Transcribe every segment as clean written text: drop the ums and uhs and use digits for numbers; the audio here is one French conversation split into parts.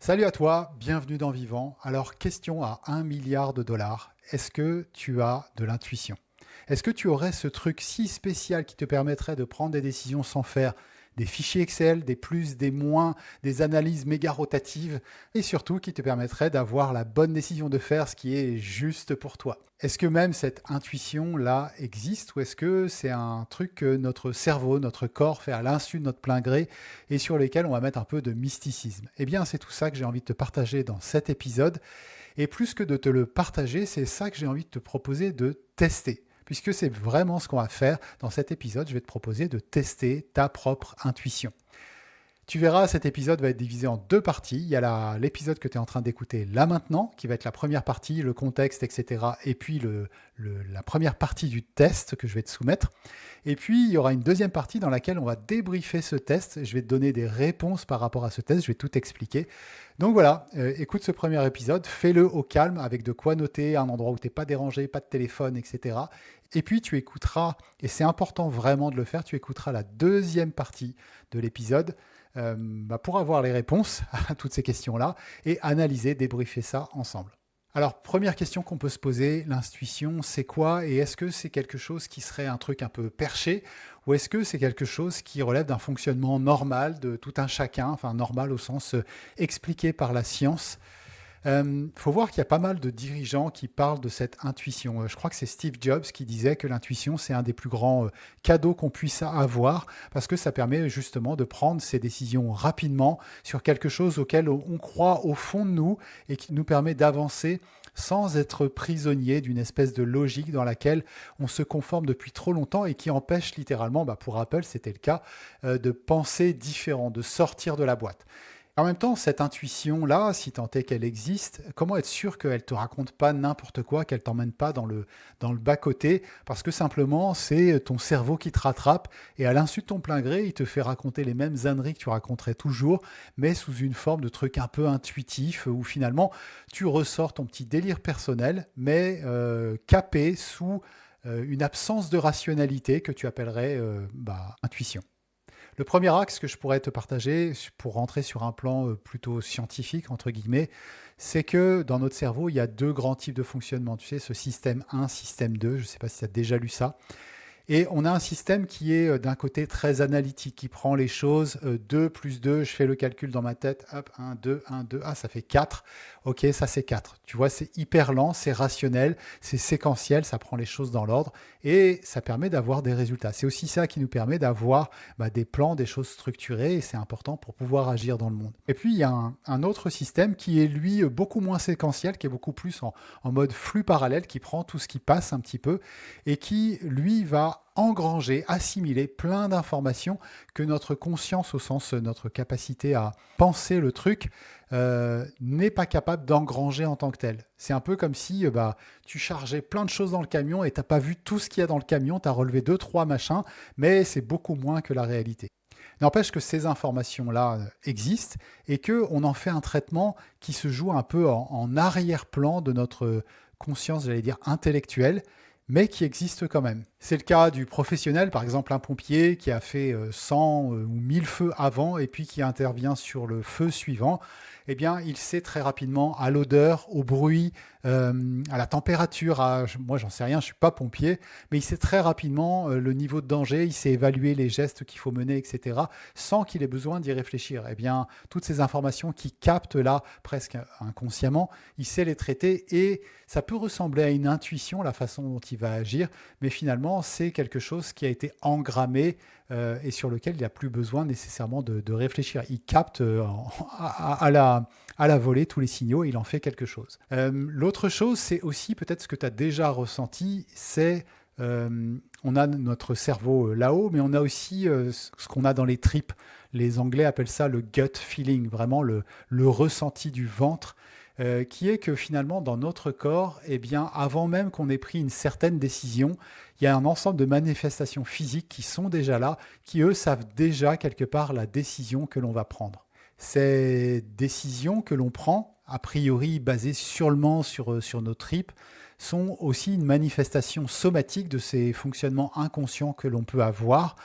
Salut à toi, bienvenue dans Vivant. Alors, question à 1 milliard de dollars. Est-ce que tu as de l'intuition? Est-ce que tu aurais ce truc si spécial qui te permettrait de prendre des décisions sans faire des fichiers Excel, des plus, des moins, des analyses méga rotatives et surtout qui te permettrait d'avoir la bonne décision de faire ce qui est juste pour toi? Est-ce que même cette intuition-là existe ou est-ce que c'est un truc que notre cerveau, notre corps fait à l'insu de notre plein gré et sur lesquels on va mettre un peu de mysticisme? Eh bien, c'est tout ça que j'ai envie de te partager dans cet épisode. Et plus que de te le partager, c'est ça que j'ai envie de te proposer de tester. Puisque c'est vraiment ce qu'on va faire dans cet épisode, je vais te proposer de tester ta propre intuition. Tu verras, cet épisode va être divisé en deux parties. Il y a l'épisode que tu es en train d'écouter là maintenant, qui va être la première partie, le contexte, etc. Et puis la première partie du test que je vais te soumettre. Et puis, il y aura une deuxième partie dans laquelle on va débriefer ce test. Je vais te donner des réponses par rapport à ce test. Je vais tout expliquer. Donc voilà, écoute ce premier épisode, fais-le au calme, avec de quoi noter, un endroit où tu n'es pas dérangé, pas de téléphone, etc. Et puis tu écouteras, et c'est important vraiment de le faire, tu écouteras la deuxième partie de l'épisode pour avoir les réponses à toutes ces questions-là et analyser, débriefer ça ensemble. Alors, première question qu'on peut se poser, l'intuition, c'est quoi? Et est-ce que c'est quelque chose qui serait un truc un peu perché? Ou est-ce que c'est quelque chose qui relève d'un fonctionnement normal de tout un chacun, enfin normal au sens expliqué par la science? Faut voir qu'il y a pas mal de dirigeants qui parlent de cette intuition. Je crois que c'est Steve Jobs qui disait que l'intuition, c'est un des plus grands cadeaux qu'on puisse avoir parce que ça permet justement de prendre ses décisions rapidement sur quelque chose auquel on croit au fond de nous et qui nous permet d'avancer sans être prisonnier d'une espèce de logique dans laquelle on se conforme depuis trop longtemps et qui empêche littéralement, pour Apple c'était le cas, de penser différent, de sortir de la boîte. En même temps, cette intuition-là, si tant est qu'elle existe, comment être sûr qu'elle ne te raconte pas n'importe quoi, qu'elle ne t'emmène pas dans le bas-côté, parce que simplement, c'est ton cerveau qui te rattrape, et à l'insu de ton plein gré, il te fait raconter les mêmes âneries que tu raconterais toujours, mais sous une forme de truc un peu intuitif, où finalement, tu ressors ton petit délire personnel, mais capé sous une absence de rationalité que tu appellerais intuition. Le premier axe que je pourrais te partager pour rentrer sur un plan plutôt scientifique, entre guillemets, c'est que dans notre cerveau, il y a deux grands types de fonctionnement. Tu sais, ce système 1, système 2, je ne sais pas si tu as déjà lu ça. Et on a un système qui est d'un côté très analytique, qui prend les choses 2 plus 2, je fais le calcul dans ma tête, hop, 1, 2, ah ça fait 4, ok ça c'est 4. Tu vois, c'est hyper lent, c'est rationnel, c'est séquentiel, ça prend les choses dans l'ordre et ça permet d'avoir des résultats. C'est aussi ça qui nous permet d'avoir des plans, des choses structurées et c'est important pour pouvoir agir dans le monde. Et puis il y a un autre système qui est lui beaucoup moins séquentiel, qui est beaucoup plus en mode flux parallèle, qui prend tout ce qui passe un petit peu et qui lui va engranger, assimiler plein d'informations que notre conscience, au sens notre capacité à penser le truc, n'est pas capable d'engranger en tant que tel. C'est un peu comme si tu chargeais plein de choses dans le camion et tu n'as pas vu tout ce qu'il y a dans le camion, tu as relevé 2, 3 machins, mais c'est beaucoup moins que la réalité. N'empêche que ces informations-là existent et qu'on en fait un traitement qui se joue un peu en arrière-plan de notre conscience, j'allais dire, intellectuelle, mais qui existe quand même. C'est le cas du professionnel, par exemple un pompier qui a fait 100 ou 1000 feux avant et puis qui intervient sur le feu suivant. Eh bien, il sait très rapidement à l'odeur, au bruit, à la température, moi j'en sais rien, je ne suis pas pompier, mais il sait très rapidement le niveau de danger, il sait évaluer les gestes qu'il faut mener, etc., sans qu'il ait besoin d'y réfléchir. Eh bien, toutes ces informations qu'il capte là, presque inconsciemment, il sait les traiter et ça peut ressembler à une intuition, la façon dont il va agir, mais finalement, c'est quelque chose qui a été engrammé et sur lequel il n'a plus besoin nécessairement de réfléchir. Il capte à la volée tous les signaux et il en fait quelque chose. L'autre chose, c'est aussi peut-être ce que tu as déjà ressenti, c'est on a notre cerveau là-haut, mais on a aussi ce qu'on a dans les tripes. Les Anglais appellent ça le gut feeling, vraiment le ressenti du ventre, qui est que finalement dans notre corps, eh bien, avant même qu'on ait pris une certaine décision, il y a un ensemble de manifestations physiques qui sont déjà là, qui eux savent déjà quelque part la décision que l'on va prendre. Ces décisions que l'on prend, a priori basées sûrement sur nos tripes, sont aussi une manifestation somatique de ces fonctionnements inconscients que l'on peut avoir,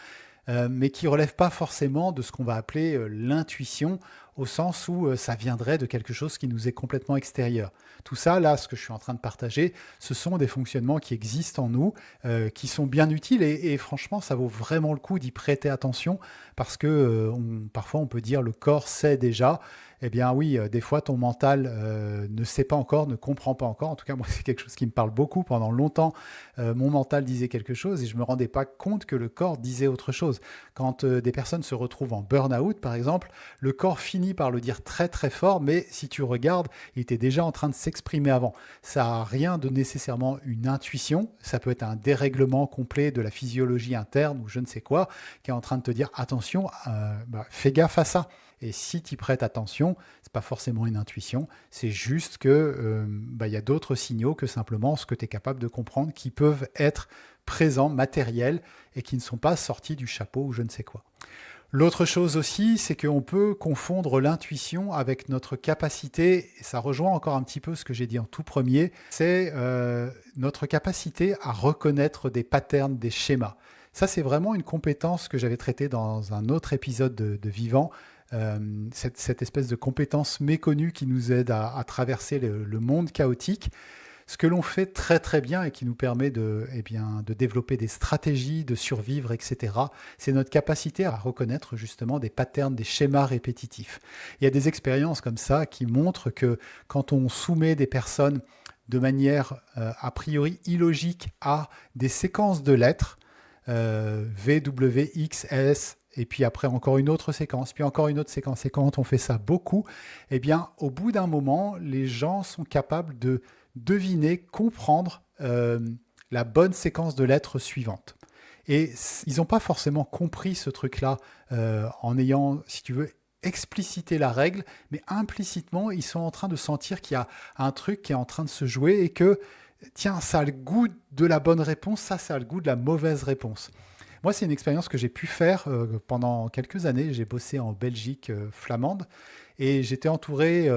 mais qui ne relèvent pas forcément de ce qu'on va appeler l'intuition, au sens où ça viendrait de quelque chose qui nous est complètement extérieur. Tout ça, là, ce que je suis en train de partager, ce sont des fonctionnements qui existent en nous, qui sont bien utiles, et franchement, ça vaut vraiment le coup d'y prêter attention, parce que parfois on peut dire le corps sait déjà. Eh bien oui, des fois ton mental ne sait pas encore, ne comprend pas encore. En tout cas, moi, c'est quelque chose qui me parle beaucoup. Pendant longtemps, mon mental disait quelque chose et je ne me rendais pas compte que le corps disait autre chose. Quand des personnes se retrouvent en burn-out, par exemple, le corps finit par le dire très très fort, mais si tu regardes, il était déjà en train de s'exprimer avant. Ça n'a rien de nécessairement une intuition, ça peut être un dérèglement complet de la physiologie interne ou je ne sais quoi, qui est en train de te dire attention, fais gaffe à ça. Et si tu y prêtes attention, c'est pas forcément une intuition, c'est juste que y a d'autres signaux que simplement ce que tu es capable de comprendre qui peuvent être présents, matériels, et qui ne sont pas sortis du chapeau ou je ne sais quoi. L'autre chose aussi, c'est qu'on peut confondre l'intuition avec notre capacité, et ça rejoint encore un petit peu ce que j'ai dit en tout premier, c'est notre capacité à reconnaître des patterns, des schémas. Ça, c'est vraiment une compétence que j'avais traitée dans un autre épisode de Vivant, cette espèce de compétence méconnue qui nous aide à traverser le monde chaotique. Ce que l'on fait très très bien et qui nous permet de développer des stratégies, de survivre, etc., c'est notre capacité à reconnaître justement des patterns, des schémas répétitifs. Il y a des expériences comme ça qui montrent que quand on soumet des personnes de manière a priori illogique à des séquences de lettres, V, W, X, S, et puis après encore une autre séquence, puis encore une autre séquence. Et quand on fait ça beaucoup, eh bien, au bout d'un moment, les gens sont capables de deviner, comprendre la bonne séquence de lettres suivante. Et ils n'ont pas forcément compris ce truc-là en ayant, si tu veux, explicité la règle, mais implicitement, ils sont en train de sentir qu'il y a un truc qui est en train de se jouer et que tiens, ça a le goût de la bonne réponse, ça a le goût de la mauvaise réponse. Moi, c'est une expérience que j'ai pu faire pendant quelques années. J'ai bossé en Belgique flamande et j'étais entouré,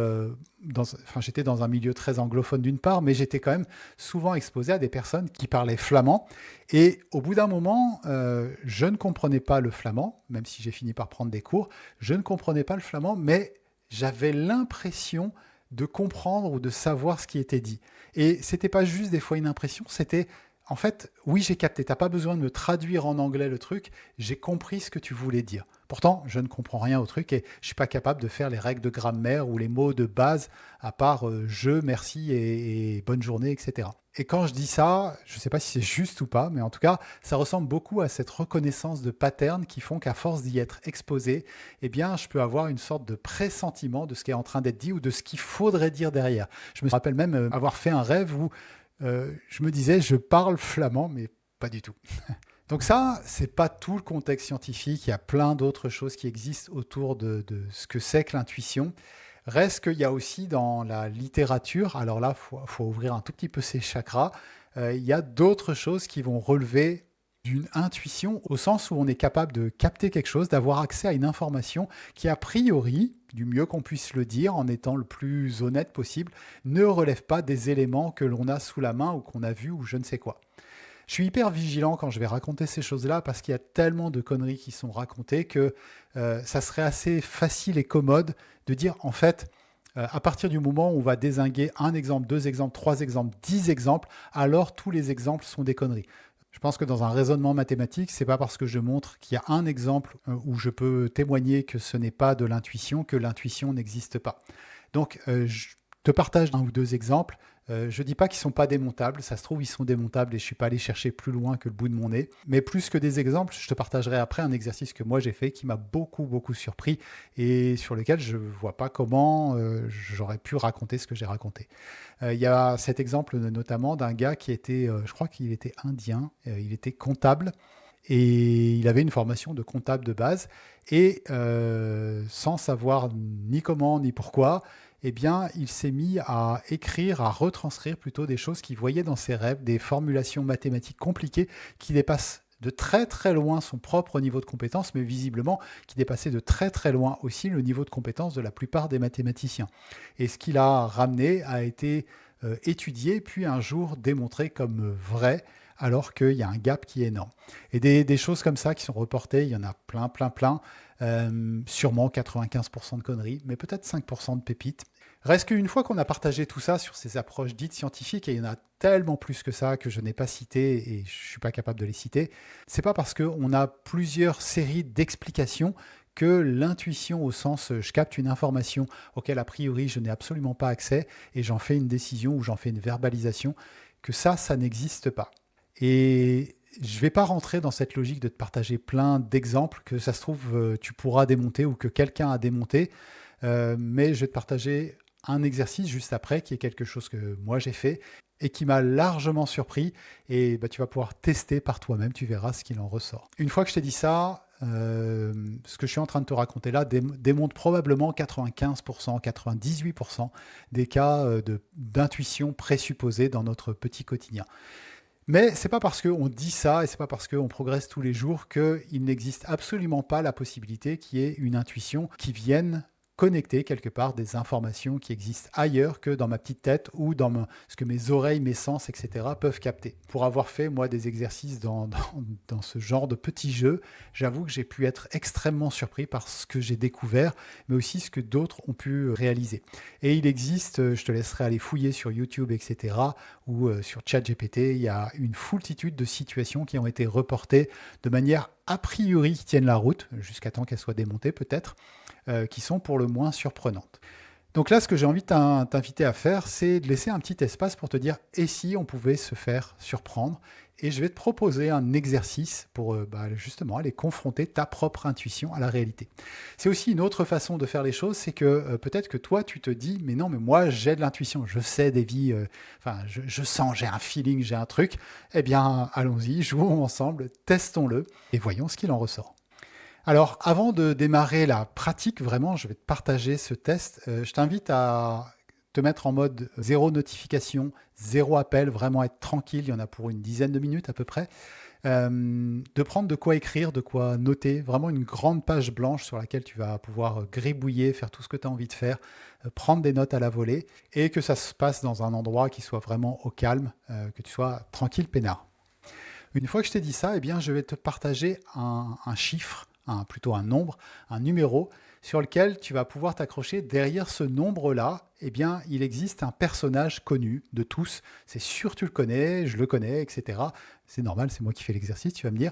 j'étais dans un milieu très anglophone d'une part, mais j'étais quand même souvent exposé à des personnes qui parlaient flamand. Et au bout d'un moment, je ne comprenais pas le flamand, même si j'ai fini par prendre des cours. Je ne comprenais pas le flamand, mais j'avais l'impression de comprendre ou de savoir ce qui était dit. Et c'était pas juste des fois une impression, c'était en fait, oui, j'ai capté. T'as pas besoin de me traduire en anglais le truc. J'ai compris ce que tu voulais dire. Pourtant, je ne comprends rien au truc et je suis pas capable de faire les règles de grammaire ou les mots de base à part je, merci et bonne journée, etc. Et quand je dis ça, je ne sais pas si c'est juste ou pas, mais en tout cas, ça ressemble beaucoup à cette reconnaissance de patterns qui font qu'à force d'y être exposé, eh bien, je peux avoir une sorte de pressentiment de ce qui est en train d'être dit ou de ce qu'il faudrait dire derrière. Je me rappelle même avoir fait un rêve où je me disais, je parle flamand, mais pas du tout. Donc ça, c'est pas tout le contexte scientifique. Il y a plein d'autres choses qui existent autour de ce que c'est que l'intuition. Reste qu'il y a aussi dans la littérature, alors là, faut ouvrir un tout petit peu ses chakras, il y a d'autres choses qui vont relever d'une intuition au sens où on est capable de capter quelque chose, d'avoir accès à une information qui, a priori, du mieux qu'on puisse le dire, en étant le plus honnête possible, ne relève pas des éléments que l'on a sous la main ou qu'on a vus ou je ne sais quoi. Je suis hyper vigilant quand je vais raconter ces choses-là parce qu'il y a tellement de conneries qui sont racontées que ça serait assez facile et commode de dire en fait, à partir du moment où on va dézinguer un exemple, deux exemples, trois exemples, 10 exemples, alors tous les exemples sont des conneries. Je pense que dans un raisonnement mathématique, c'est pas parce que je montre qu'il y a un exemple où je peux témoigner que ce n'est pas de l'intuition que l'intuition n'existe pas. Donc, je te partage un ou deux exemples. Je ne dis pas qu'ils ne sont pas démontables, ça se trouve ils sont démontables et je ne suis pas allé chercher plus loin que le bout de mon nez. Mais plus que des exemples, je te partagerai après un exercice que moi j'ai fait qui m'a beaucoup surpris et sur lequel je ne vois pas comment j'aurais pu raconter ce que j'ai raconté. Il y a cet exemple notamment d'un gars qui était, je crois qu'il était indien, il était comptable. Et il avait une formation de comptable de base. Et sans savoir ni comment ni pourquoi, eh bien, il s'est mis à écrire, à retranscrire plutôt des choses qu'il voyait dans ses rêves, des formulations mathématiques compliquées qui dépassent de très loin son propre niveau de compétence, mais visiblement qui dépassait de très loin aussi le niveau de compétence de la plupart des mathématiciens. Et ce qu'il a ramené a été étudié, puis un jour démontré comme vrai alors qu'il y a un gap qui est énorme. Et des choses comme ça qui sont reportées, il y en a plein, plein, plein. Sûrement 95% de conneries, mais peut-être 5% de pépites. Reste qu'une fois qu'on a partagé tout ça sur ces approches dites scientifiques, et il y en a tellement plus que ça que je n'ai pas cité et je ne suis pas capable de les citer, c'est pas parce qu'on a plusieurs séries d'explications que l'intuition au sens je capte une information auquel a priori je n'ai absolument pas accès et j'en fais une décision ou j'en fais une verbalisation, que ça n'existe pas. Et je ne vais pas rentrer dans cette logique de te partager plein d'exemples que ça se trouve tu pourras démonter ou que quelqu'un a démonté, mais je vais te partager un exercice juste après qui est quelque chose que moi j'ai fait et qui m'a largement surpris et bah, tu vas pouvoir tester par toi-même, tu verras ce qu'il en ressort. Une fois que je t'ai dit ça, ce que je suis en train de te raconter là démontre probablement 95%, 98% des cas d'intuition présupposée dans notre petit quotidien. Mais c'est pas parce qu'on dit ça et c'est pas parce qu'on progresse tous les jours qu'il n'existe absolument pas la possibilité qu'il y ait une intuition qui vienne connecter quelque part des informations qui existent ailleurs que dans ma petite tête ou dans ce que mes oreilles, mes sens, etc. peuvent capter. Pour avoir fait, moi, des exercices dans ce genre de petits jeux, j'avoue que j'ai pu être extrêmement surpris par ce que j'ai découvert, mais aussi ce que d'autres ont pu réaliser. Et il existe, je te laisserai aller fouiller sur YouTube, etc., ou sur ChatGPT, il y a une foultitude de situations qui ont été reportées de manière a priori qui tiennent la route, jusqu'à temps qu'elles soient démontées peut-être, qui sont pour le moins surprenantes. Donc là, ce que j'ai envie de t'inviter à faire, c'est de laisser un petit espace pour te dire et si on pouvait se faire surprendre. Et je vais te proposer un exercice pour justement aller confronter ta propre intuition à la réalité. C'est aussi une autre façon de faire les choses, c'est que peut-être que toi, tu te dis, mais non, mais moi, j'ai de l'intuition, je sais des vies, je sens, j'ai un feeling, j'ai un truc. Eh bien, allons-y, jouons ensemble, testons-le et voyons ce qu'il en ressort. Alors, avant de démarrer la pratique, vraiment, je vais te partager ce test. Je t'invite à te mettre en mode zéro notification, zéro appel, vraiment être tranquille. Il y en a pour une dizaine de minutes à peu près. De prendre de quoi écrire, de quoi noter, vraiment une grande page blanche sur laquelle tu vas pouvoir gribouiller, faire tout ce que tu as envie de faire, prendre des notes à la volée et que ça se passe dans un endroit qui soit vraiment au calme, que tu sois tranquille, peinard. Une fois que je t'ai dit ça, eh bien, je vais te partager un chiffre, plutôt un nombre, un numéro sur lequel tu vas pouvoir t'accrocher. Derrière ce nombre-là, eh bien, il existe un personnage connu de tous. C'est sûr tu le connais, je le connais, etc. C'est normal, c'est moi qui fais l'exercice, tu vas me dire.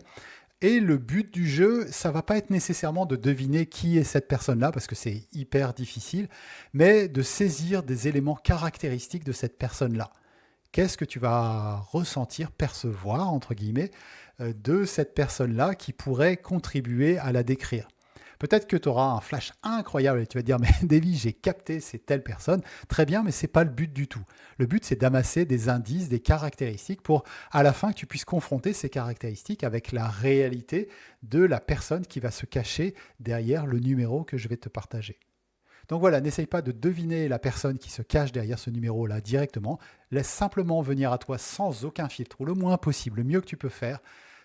Et le but du jeu, ça va pas être nécessairement de deviner qui est cette personne-là, parce que c'est hyper difficile, mais de saisir des éléments caractéristiques de cette personne-là. Qu'est-ce que tu vas ressentir, percevoir, entre guillemets, de cette personne-là qui pourrait contribuer à la décrire? Peut-être que tu auras un flash incroyable et tu vas te dire, mais Davy, j'ai capté, c'est telle personne. Très bien, mais ce n'est pas le but du tout. Le but, c'est d'amasser des indices, des caractéristiques pour, à la fin, que tu puisses confronter ces caractéristiques avec la réalité de la personne qui va se cacher derrière le numéro que je vais te partager. Donc voilà, n'essaye pas de deviner la personne qui se cache derrière ce numéro-là directement. Laisse simplement venir à toi sans aucun filtre, ou le moins possible, le mieux que tu peux faire,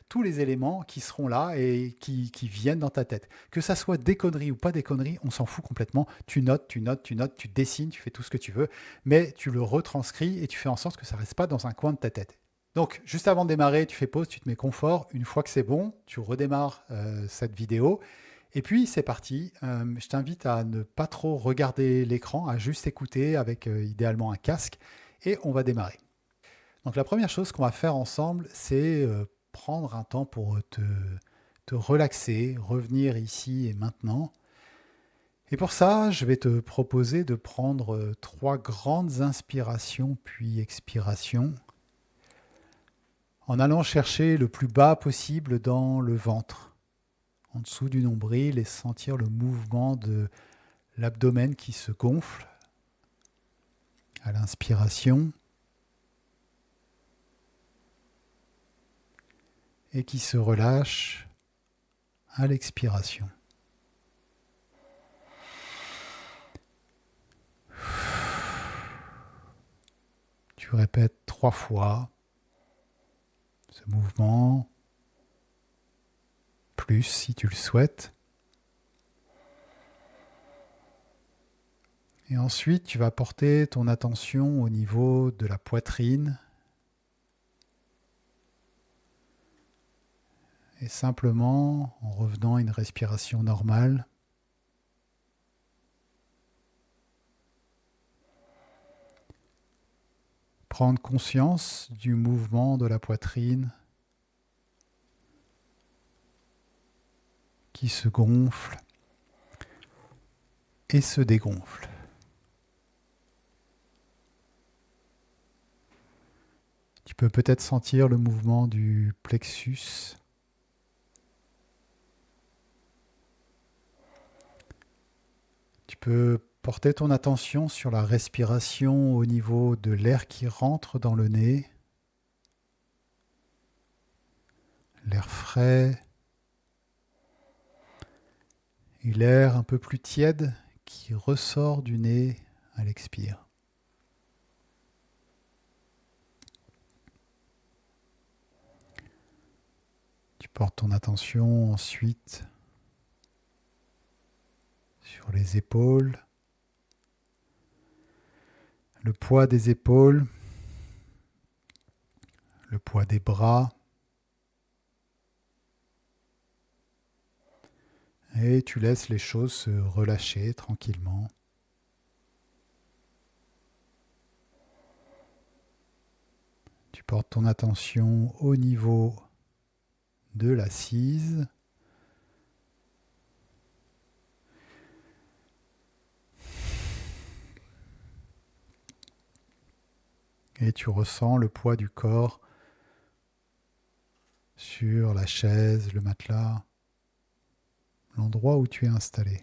tous les éléments qui seront là et qui viennent dans ta tête. Que ça soit des conneries ou pas des conneries, on s'en fout complètement. Tu notes, tu notes, tu notes, tu dessines, tu fais tout ce que tu veux, mais tu le retranscris et tu fais en sorte que ça ne reste pas dans un coin de ta tête. Donc, juste avant de démarrer, tu fais pause, tu te mets confort. Une fois que c'est bon, tu redémarres cette vidéo. Et puis, c'est parti. Je t'invite à ne pas trop regarder l'écran, à juste écouter avec idéalement un casque. Et on va démarrer. Donc, la première chose qu'on va faire ensemble, c'est prendre un temps pour te relaxer, revenir ici et maintenant. Et pour ça, je vais te proposer de prendre 3 grandes inspirations puis expirations en allant chercher le plus bas possible dans le ventre, en dessous du nombril et sentir le mouvement de l'abdomen qui se gonfle à l'inspiration et qui se relâche à l'expiration. Tu répètes 3 fois ce mouvement, plus si tu le souhaites. Et ensuite, tu vas porter ton attention au niveau de la poitrine, Et simplement, en revenant à une respiration normale, prendre conscience du mouvement de la poitrine qui se gonfle et se dégonfle. Tu peux peut-être sentir le mouvement du plexus. Tu peux porter ton attention sur la respiration au niveau de l'air qui rentre dans le nez, l'air frais et l'air un peu plus tiède qui ressort du nez à l'expire. Tu portes ton attention ensuite sur les épaules, le poids des épaules, le poids des bras, et tu laisses les choses se relâcher tranquillement. Tu portes ton attention au niveau de l'assise. Et tu ressens le poids du corps sur la chaise, le matelas, l'endroit où tu es installé.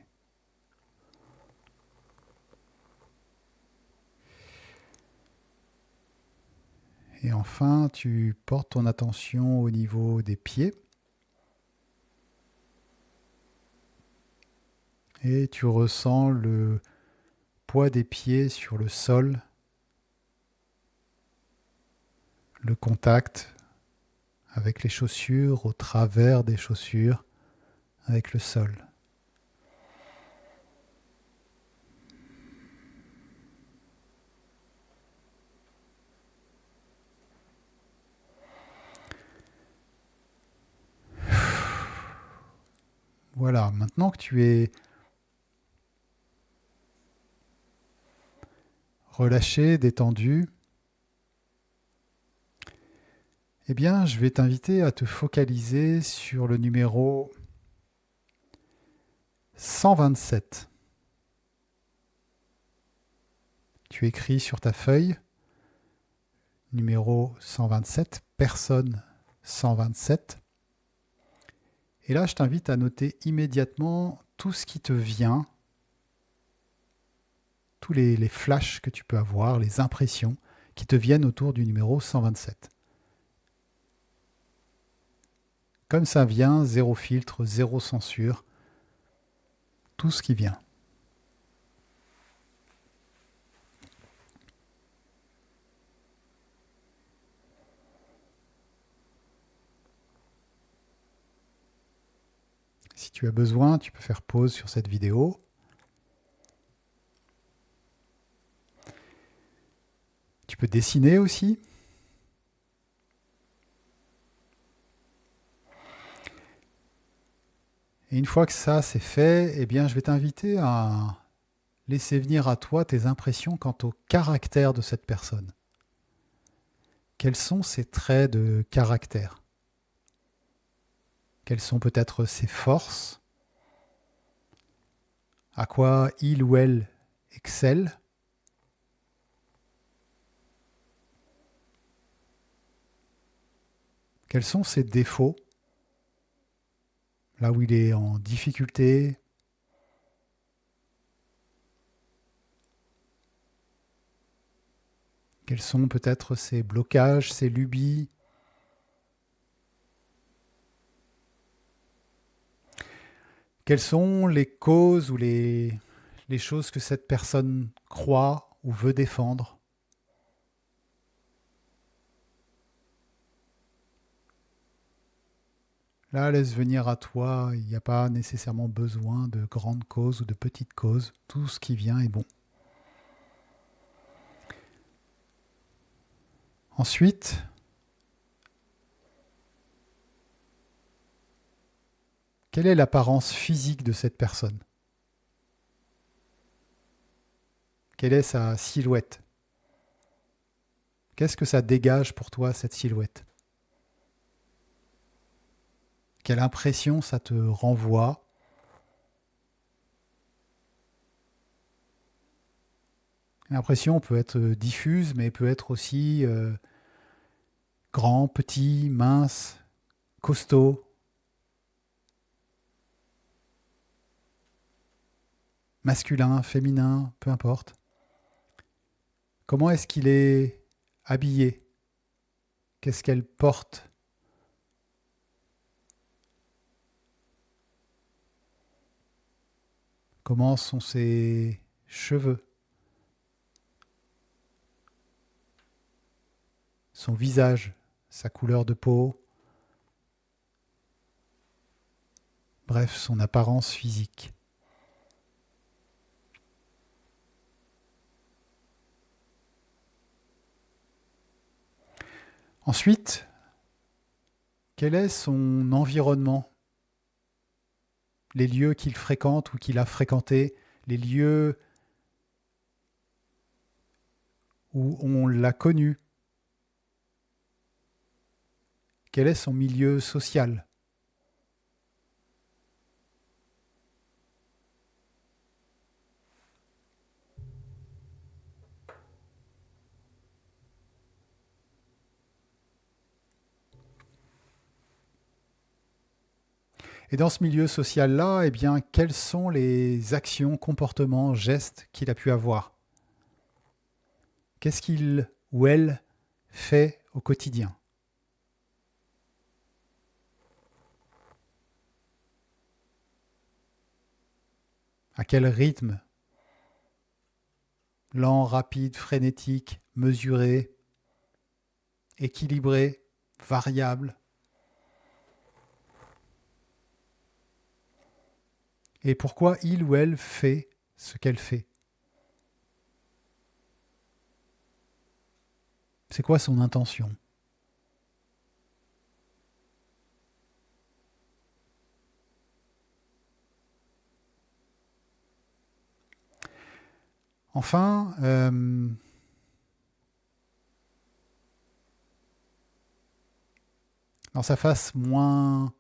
Et enfin, tu portes ton attention au niveau des pieds. Et tu ressens le poids des pieds sur le sol, le contact avec les chaussures, au travers des chaussures, avec le sol. Voilà, maintenant que tu es relâché, détendu, eh bien, je vais t'inviter à te focaliser sur le numéro 127. Tu écris sur ta feuille numéro 127, personne 127. Et là, je t'invite à noter immédiatement tout ce qui te vient, tous les flashs que tu peux avoir, les impressions qui te viennent autour du numéro 127. Comme ça vient, zéro filtre, zéro censure, tout ce qui vient. Si tu as besoin, tu peux faire pause sur cette vidéo. Tu peux dessiner aussi. Et une fois que ça c'est fait, eh bien, je vais t'inviter à laisser venir à toi tes impressions quant au caractère de cette personne. Quels sont ses traits de caractère? Quelles sont peut-être ses forces? À quoi il ou elle excelle? Quels sont ses défauts? Là où il est en difficulté? Quels sont peut-être ses blocages, ses lubies? Quelles sont les causes ou les choses que cette personne croit ou veut défendre? Là, laisse venir à toi, il n'y a pas nécessairement besoin de grandes causes ou de petites causes, tout ce qui vient est bon. Ensuite, Quelle est l'apparence physique de cette personne? Quelle est sa silhouette? Qu'est-ce que ça dégage pour toi, cette silhouette? Quelle impression ça te renvoie? L'impression peut être diffuse, mais peut être aussi grand, petit, mince, costaud, masculin, féminin, peu importe. Comment est-ce qu'il est habillé? Qu'est-ce qu'elle porte? Comment sont ses cheveux? Son visage, sa couleur de peau, bref, son apparence physique. Ensuite, quel est son environnement? Les lieux qu'il fréquente ou qu'il a fréquentés, les lieux où on l'a connu. Quel est son milieu social? Et dans ce milieu social-là, eh bien, quelles sont les actions, comportements, gestes qu'il a pu avoir? Qu'est-ce qu'il ou elle fait au quotidien? À quel rythme? Lent, rapide, frénétique, mesuré, équilibré, variable? Et pourquoi il ou elle fait ce qu'elle fait? C'est quoi son intention? Enfin, dans sa face moins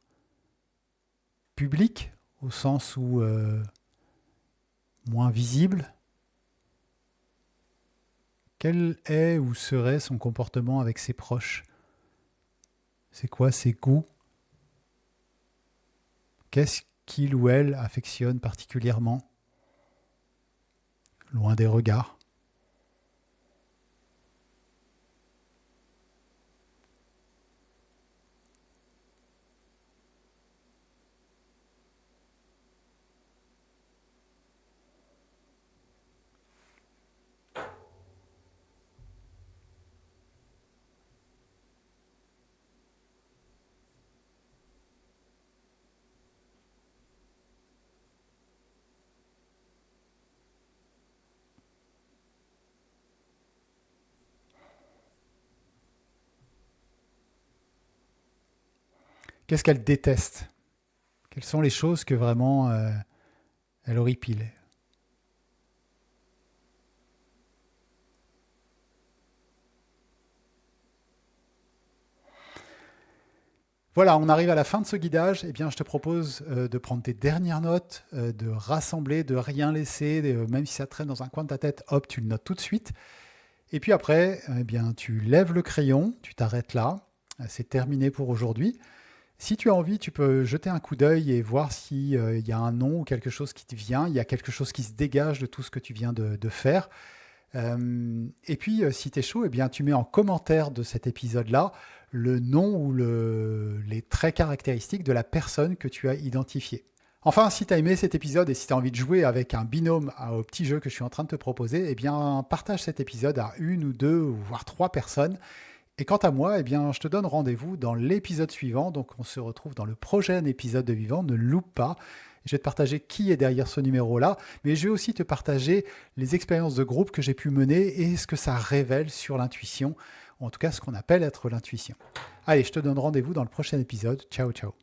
publique, au sens où moins visible, quel est ou serait son comportement avec ses proches? C'est quoi ses goûts? Qu'est-ce qu'il ou elle affectionne particulièrement? Loin des regards. Qu'est-ce qu'elle déteste? Quelles sont les choses que vraiment elle horripile? Voilà, on arrive à la fin de ce guidage. Eh bien, je te propose de prendre tes dernières notes, de rassembler, de rien laisser, même si ça traîne dans un coin de ta tête, hop, tu le notes tout de suite. Et puis après, eh bien, tu lèves le crayon, tu t'arrêtes là. C'est terminé pour aujourd'hui. Si tu as envie, tu peux jeter un coup d'œil et voir s'il y a un nom ou quelque chose qui te vient, il y a quelque chose qui se dégage de tout ce que tu viens de faire. Et puis, si tu es chaud, eh bien, tu mets en commentaire de cet épisode-là le nom ou les traits caractéristiques de la personne que tu as identifiée. Enfin, si tu as aimé cet épisode et si tu as envie de jouer avec un binôme au petit jeu que je suis en train de te proposer, eh bien, partage cet épisode à une ou deux ou voire trois personnes. Et quant à moi, eh bien, je te donne rendez-vous dans l'épisode suivant. Donc, on se retrouve dans le prochain épisode de Vivant. Ne loupe pas. Je vais te partager qui est derrière ce numéro-là, mais je vais aussi te partager les expériences de groupe que j'ai pu mener et ce que ça révèle sur l'intuition, en tout cas ce qu'on appelle être l'intuition. Allez, je te donne rendez-vous dans le prochain épisode. Ciao, ciao.